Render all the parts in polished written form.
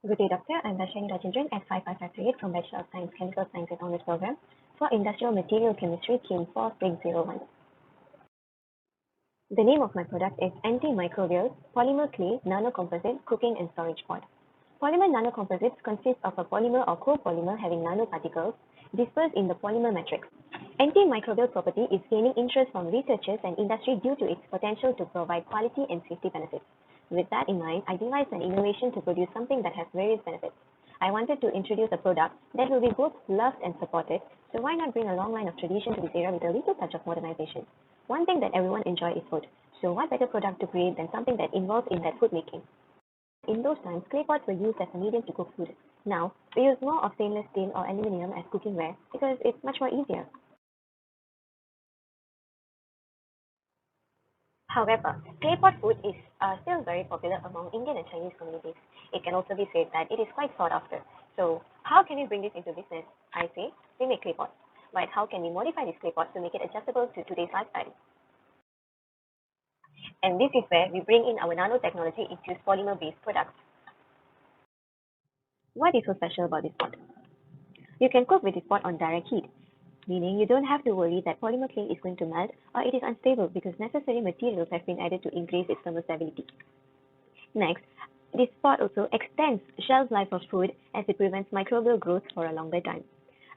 Good day, Doctor. I'm Darshini Rajendran at 55538 from Bachelor of Science, Chemical Sciences Honours Program for Industrial Material Chemistry, Team 4601. The name of my product is Antimicrobial Polymer-Clay Nanocomposite Cooking and Storage Pod. Polymer nanocomposites consist of a polymer or copolymer having nanoparticles dispersed in the polymer matrix. Antimicrobial property is gaining interest from researchers and industry due to its potential to provide quality and safety benefits. With that in mind, I devised an innovation to produce something that has various benefits. I wanted to introduce a product that will be both loved and supported, so why not bring a long line of tradition to this area with a little touch of modernization? One thing that everyone enjoys is food, so what better product to create than something that involves in that food making? In those times, clay pots were used as a medium to cook food. Now, we use more of stainless steel or aluminum as cookingware because it's much more easier. However, clay pot food is still very popular among Indian and Chinese communities. It can also be said that it is quite sought after. So, how can we bring this into business? I say, we make clay pots. But how can we modify these clay pots to make it adjustable to today's lifestyle? And this is where we bring in our nanotechnology infused polymer-based products. What is so special about this pot? You can cook with this pot on direct heat, meaning you don't have to worry that polymer clay is going to melt or it is unstable because necessary materials have been added to increase its thermal stability. Next, this pot also extends shelf life of food as it prevents microbial growth for a longer time.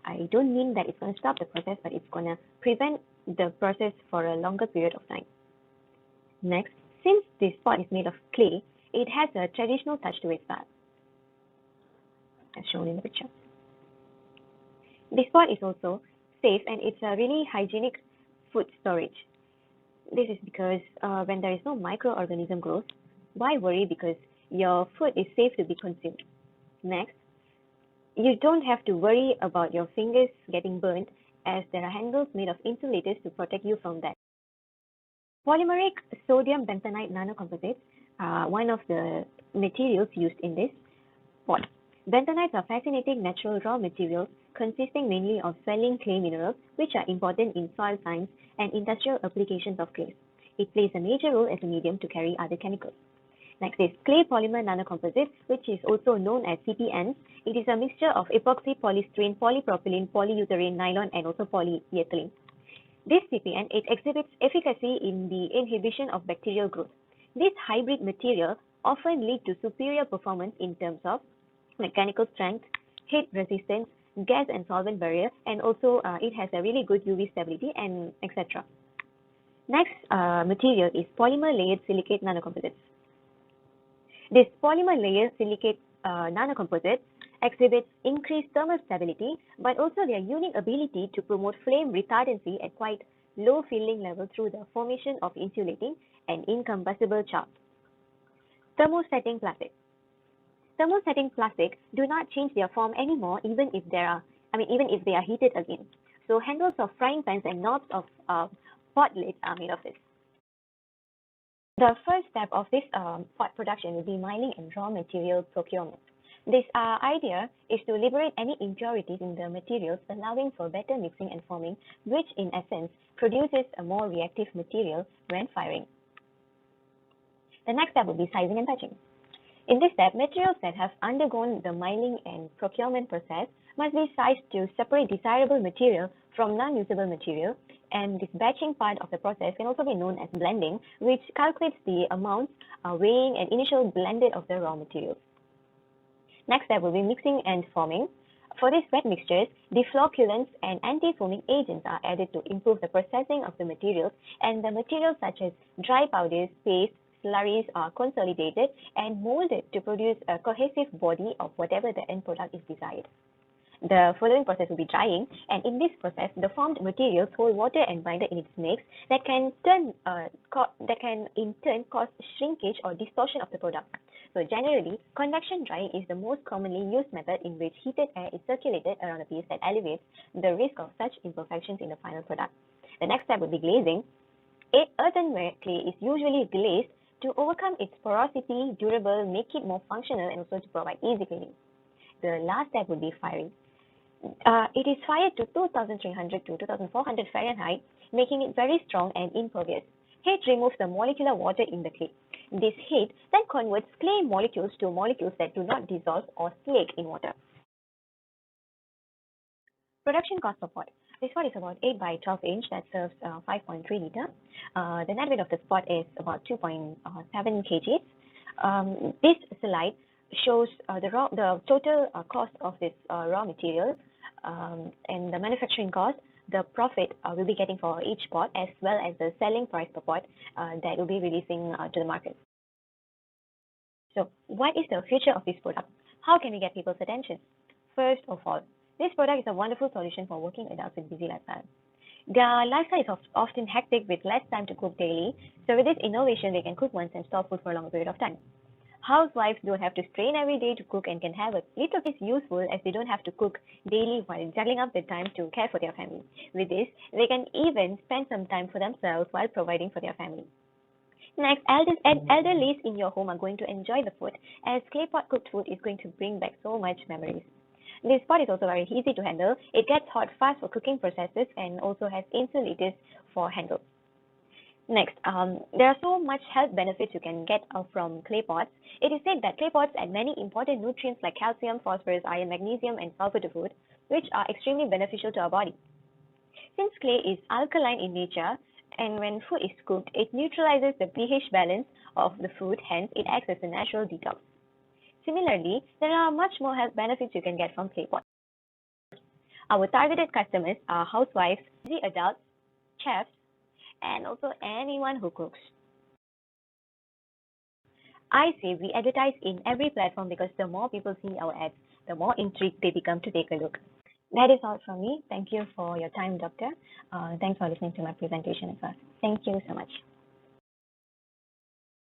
I don't mean that it's going to stop the process, but it's going to prevent the process for a longer period of time. Next, since this pot is made of clay, it has a traditional touch to its style, as shown in the picture. This pot is also safe and it's a really hygienic food storage. This is because when there is no microorganism growth, why worry, because your food is safe to be consumed. Next, you don't have to worry about your fingers getting burnt as there are handles made of insulators to protect you from that. Polymeric sodium bentonite nanocomposites are one of the materials used in this pot. Bentonites are fascinating natural raw materials consisting mainly of swelling clay minerals, which are important in soil science and industrial applications of clays. It plays a major role as a medium to carry other chemicals. Next is clay polymer nanocomposite, which is also known as CPNs. It is a mixture of epoxy, polystyrene, polypropylene, polyurethane, nylon, and also polyethylene. This CPN, it exhibits efficacy in the inhibition of bacterial growth. This hybrid material often lead to superior performance in terms of mechanical strength, heat resistance, gas and solvent barrier, and also it has a really good UV stability and etc. Next material is polymer-layered silicate nanocomposites. This polymer-layered silicate nanocomposites exhibits increased thermal stability, but also their unique ability to promote flame retardancy at quite low filling level through the formation of insulating and incombustible char. Thermosetting plastic. Thermosetting plastic do not change their form anymore, even if they are heated again. So handles of frying pans and knobs of pot lids are made of this. The first step of this pot production will be mining and raw material procurement. This idea is to liberate any impurities in the materials, allowing for better mixing and forming, which in essence produces a more reactive material when firing. The next step will be sizing and batching. In this step, materials that have undergone the mining and procurement process must be sized to separate desirable material from non-usable material, and this batching part of the process can also be known as blending, which calculates the amounts, weighing, and initial blended of the raw materials. Next step will be mixing and forming. For these wet mixtures, deflocculants and anti-foaming agents are added to improve the processing of the materials, and the materials such as dry powders, paste, slurries are consolidated and molded to produce a cohesive body of whatever the end product is desired. The following process will be drying, and in this process, the formed materials hold water and binder in its mix that can in turn cause shrinkage or distortion of the product. So generally, convection drying is the most commonly used method in which heated air is circulated around a piece that alleviates the risk of such imperfections in the final product. The next step will be glazing. Earthenware clay is usually glazed to overcome its porosity, durable, make it more functional, and also to provide easy cleaning. The last step would be firing. It is fired to 2300 to 2400 Fahrenheit, making it very strong and impervious. Heat removes the molecular water in the clay. This heat then converts clay molecules to molecules that do not dissolve or flake in water. Production cost of pot. This pot is about 8 by 12 inch that serves 5.3 liter. The net weight of the pot is about 2.7 kgs. This slide shows the total cost of this raw material and the manufacturing cost, the profit we'll be getting for each pot, as well as the selling price per pot that we'll be releasing to the market. So what is the future of this product? How can we get people's attention? First of all, this product is a wonderful solution for working adults with busy lifestyle. Their lifestyle is often hectic with less time to cook daily, so with this innovation, they can cook once and store food for a longer period of time. Housewives don't have to strain every day to cook and can have a little bit useful as they don't have to cook daily while juggling up the time to care for their family. With this, they can even spend some time for themselves while providing for their family. Next, elderlies in your home are going to enjoy the food, as clay pot cooked food is going to bring back so much memories. This pot is also very easy to handle. It gets hot fast for cooking processes and also has insulators for handles. Next, there are so much health benefits you can get from clay pots. It is said that clay pots add many important nutrients like calcium, phosphorus, iron, magnesium, and sulfur to food, which are extremely beneficial to our body. Since clay is alkaline in nature, and when food is cooked, it neutralizes the pH balance of the food, hence it acts as a natural detox. Similarly, there are much more health benefits you can get from clay pots. Our targeted customers are housewives, busy adults, chefs, and also anyone who cooks. I say we advertise in every platform because the more people see our ads, the more intrigued they become to take a look. That is all from me. Thank you for your time, Doctor. Thanks for listening to my presentation as well. Thank you so much.